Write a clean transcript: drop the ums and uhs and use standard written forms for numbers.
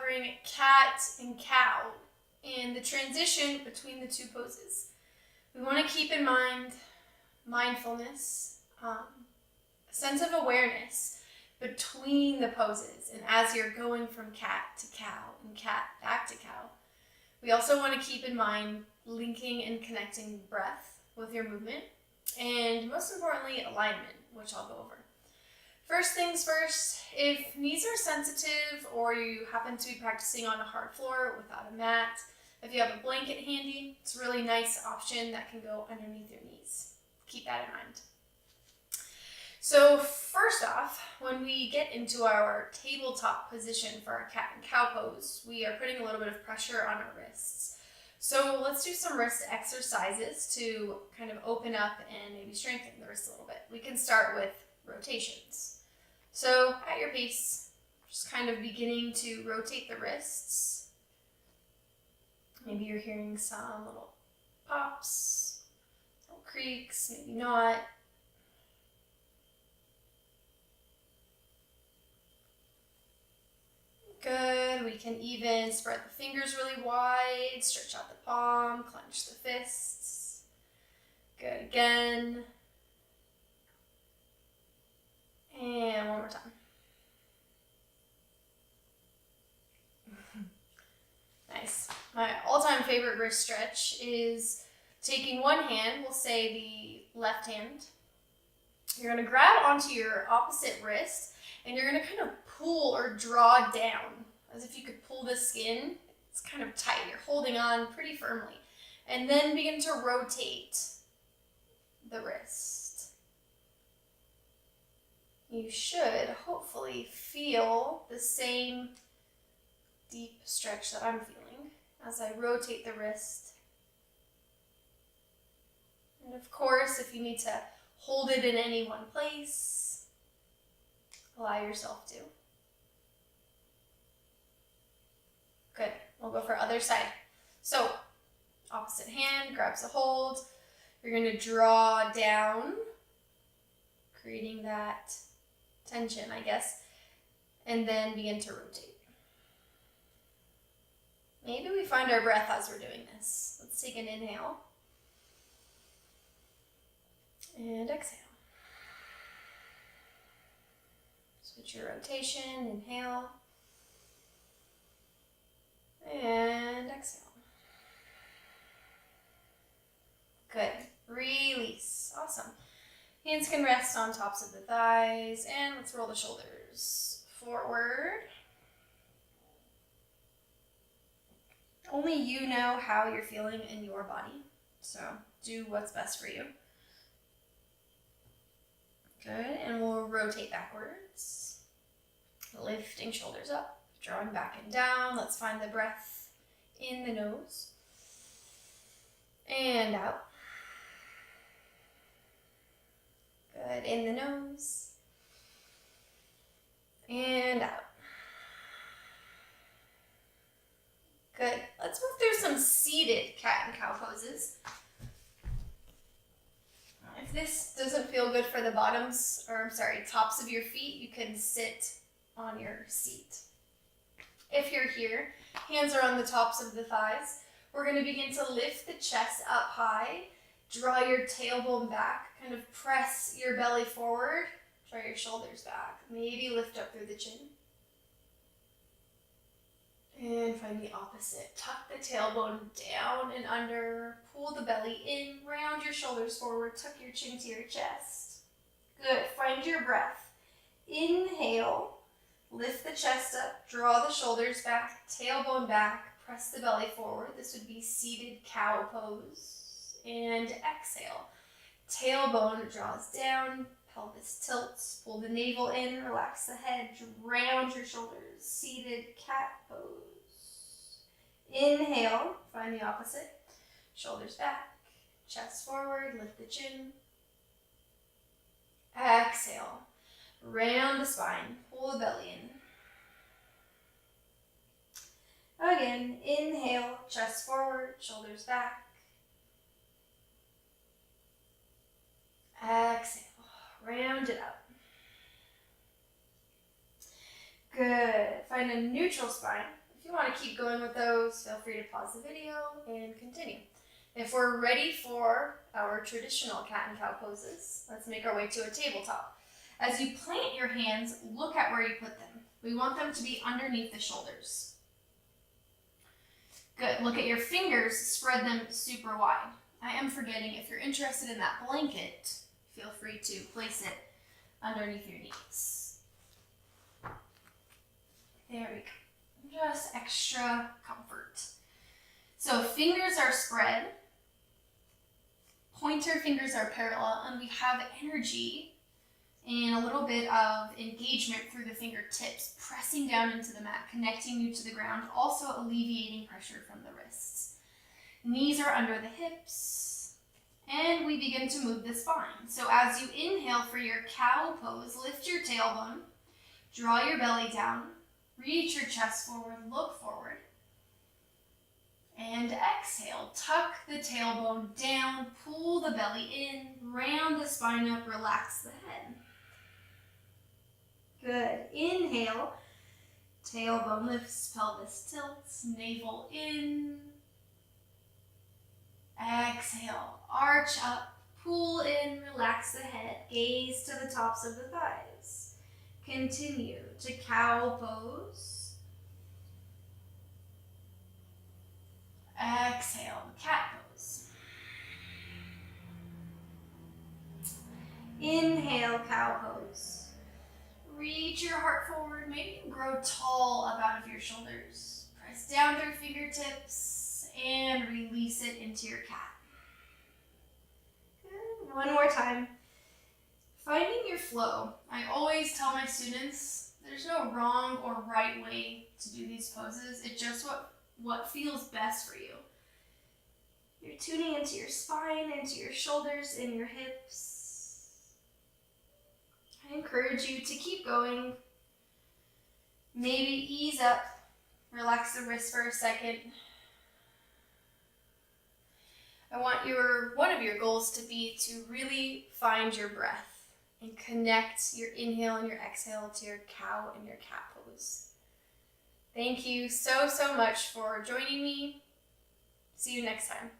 covering cat and cow and the transition between the two poses. We want to keep in mind mindfulness, a sense of awareness between the poses and as you're going from cat to cow and cat back to cow. We also want to keep in mind linking and connecting breath with your movement, and most importantly, alignment, which I'll go over. First things first, if knees are sensitive or you happen to be practicing on a hard floor without a mat, if you have a blanket handy, it's a really nice option that can go underneath your knees. Keep that in mind. So first off, when we get into our tabletop position for our cat and cow pose, we are putting a little bit of pressure on our wrists. So let's do some wrist exercises to kind of open up and maybe strengthen the wrists a little bit. We can start with rotations. So at your pace, just kind of beginning to rotate the wrists. Maybe you're hearing some little pops, little creaks, maybe not. Good. We can even spread the fingers really wide, stretch out the palm, clench the fists. Good. Again. And one more time. Nice. My all-time favorite wrist stretch is taking one hand, we'll say the left hand. You're going to grab onto your opposite wrist and you're going to kind of pull or draw down as if you could pull the skin. It's kind of tight. You're holding on pretty firmly. And then begin to rotate the wrist. You should hopefully feel the same deep stretch that I'm feeling as I rotate the wrist. And of course, if you need to hold it in any one place, allow yourself to. Good. We'll go for other side. So, opposite hand grabs a hold. You're going to draw down, creating that tension, I guess, and then begin to rotate. Maybe we find our breath as we're doing this. Let's take an inhale and exhale. Switch your rotation, inhale and exhale. Good. Release. Awesome. Hands can rest on tops of the thighs, and let's roll the shoulders forward. Only you know how you're feeling in your body, so do what's best for you. Good, and we'll rotate backwards, lifting shoulders up, drawing back and down. Let's find the breath in the nose and out. Good, in the nose and out. Good. Let's move through some seated cat and cow poses. If this doesn't feel good for the tops of your feet, you can sit on your seat. If you're here, hands are on the tops of the thighs. We're going to begin to lift the chest up high, draw your tailbone back, kind of press your belly forward, draw your shoulders back, maybe lift up through the chin. And find the opposite. Tuck the tailbone down and under. Pull the belly in. Round your shoulders forward. Tuck your chin to your chest. Good. Find your breath. Inhale. Lift the chest up. Draw the shoulders back. Tailbone back. Press the belly forward. This would be seated cow pose. And exhale. Tailbone draws down. Pelvis tilts. Pull the navel in. Relax the head. Round your shoulders. Seated cat pose. Inhale, find the opposite. Shoulders back, chest forward, lift the chin. Exhale, round the spine, pull the belly in. Again, inhale, chest forward, shoulders back. Exhale, round it out. Good. Find a neutral spine. If want to keep going with those, feel free to pause the video and continue. If we're ready for our traditional cat and cow poses, let's make our way to a tabletop. As you plant your hands, look at where you put them. We want them to be underneath the shoulders. Good. Look at your fingers, spread them super wide. I am forgetting, if you're interested in that blanket, feel free to place it underneath your knees. There we go. Just extra comfort. So fingers are spread, pointer fingers are parallel, and we have energy and a little bit of engagement through the fingertips, pressing down into the mat, connecting you to the ground, also alleviating pressure from the wrists. Knees are under the hips, and we begin to move the spine. So as you inhale for your cow pose, lift your tailbone, draw your belly down, reach your chest forward, look forward, and exhale. Tuck the tailbone down, pull the belly in, round the spine up, relax the head. Good. Inhale, tailbone lifts, pelvis tilts, navel in. Exhale, arch up, pull in, relax the head, gaze to the tops of the thighs. Continue to cow pose. Exhale, cat pose. Inhale, cow pose. Reach your heart forward, maybe grow tall up out of your shoulders. Press down through fingertips and release it into your cat. Good. One more time. Finding your flow. I always tell my students there's no wrong or right way to do these poses. It's just what feels best for you. You're tuning into your spine, into your shoulders, and your hips. I encourage you to keep going. Maybe ease up, relax the wrist for a second. I want one of your goals to be to really find your breath and connect your inhale and your exhale to your cow and your cat pose. Thank you so much for joining me. See you next time.